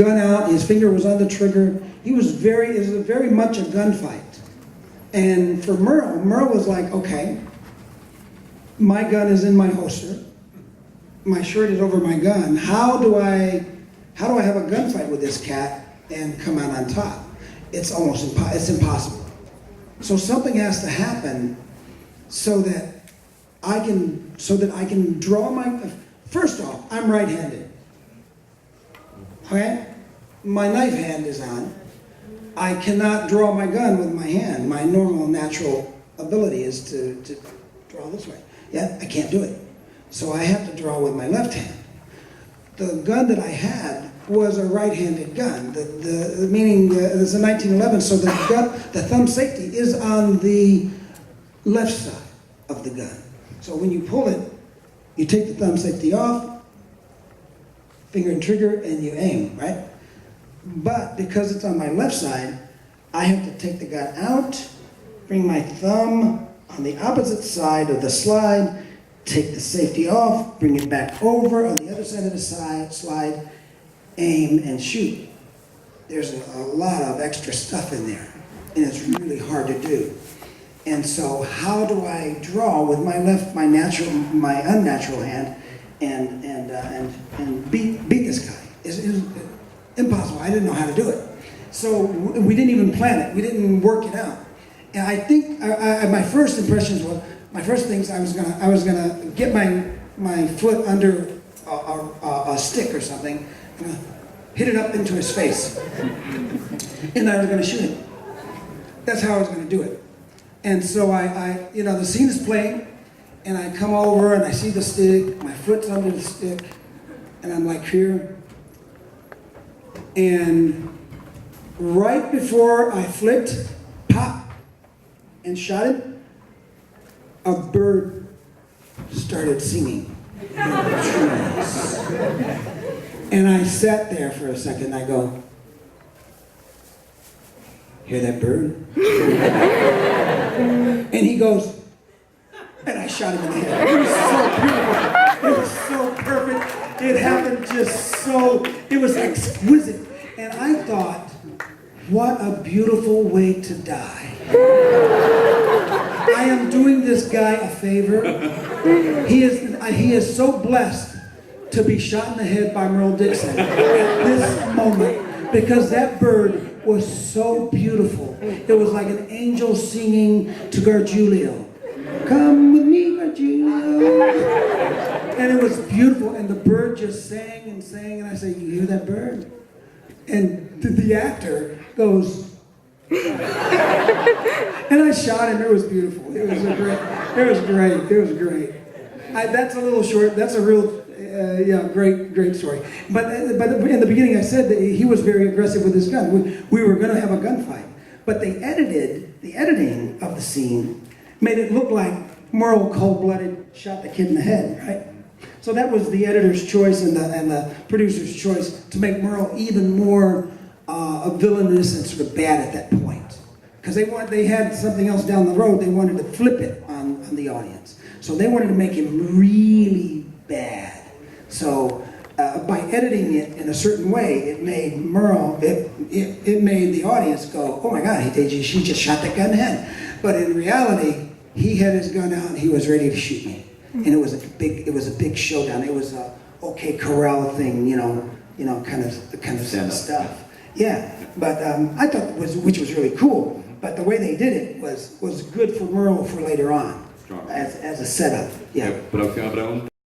gun out, his finger was on the trigger. It was very much a gunfight. And for Merle was like, okay, my gun is in my holster. My shirt is over my gun. How do I have a gunfight with this cat and come out on top? It's impossible. So something has to happen so that I can draw my. First off, I'm right-handed. Okay, my knife hand is on. I cannot draw my gun with my hand. My normal, natural ability is to draw this way. Yeah, I can't do it. So I have to draw with my left hand. The gun that I had was a right-handed gun. Meaning it's a 1911, so the thumb safety is on the left side of the gun. So when you pull it, you take the thumb safety off, finger and trigger, and you aim, right? But because it's on my left side, I have to take the gun out, bring my thumb on the opposite side of the slide, take the safety off, bring it back over on the other side of the slide, aim and shoot. There's a lot of extra stuff in there, and it's really hard to do. And so how do I draw with my unnatural hand and beat this guy? It's impossible. I didn't know how to do it. So we didn't even plan it. We didn't work it out. And I think my first impressions were, my first things I was gonna get my foot under a stick or something, hit it up into his face, and I was gonna shoot him. That's how I was gonna do it. And so the scene is playing, and I come over and I see the stick, my foot's under the stick, and I'm like here. And right before I flicked, pop, and shot him, a bird started singing in the trees. And I sat there for a second, I go, hear that bird? And he goes, and I shot him in the head. It was so beautiful. It was so perfect. It happened just so, it was exquisite. And I thought, what a beautiful way to die. I am doing this guy a favor. He is so blessed to be shot in the head by Merle Dixon at this moment, because that bird was so beautiful. It was like an angel singing to Gargiulio. Come with me, Gargiulio. And it was beautiful, and the bird just sang and sang, and I said, you hear that bird? And the actor goes, and I shot him. It was beautiful. It was great. That's a little short. That's a real, great story. But in the beginning, I said that he was very aggressive with his gun. We were going to have a gunfight, but the editing of the scene made it look like Merle cold-blooded shot the kid in the head, right? So that was the editor's choice and the producer's choice to make Merle even more villainous and sort of bad at that point. Because they had something else down the road. They wanted to flip it on the audience. So they wanted to make him really bad. So by editing it in a certain way, it made Merle, it made the audience go, oh my God, she just shot that guy in the head. But in reality, he had his gun out and he was ready to shoot me. And it was a big showdown. It was a OK Corral thing, kind of stuff. Yeah, but I thought which was really cool. But the way they did it was good for Merle for later on, as a setup. Yeah. Para o que o Abraão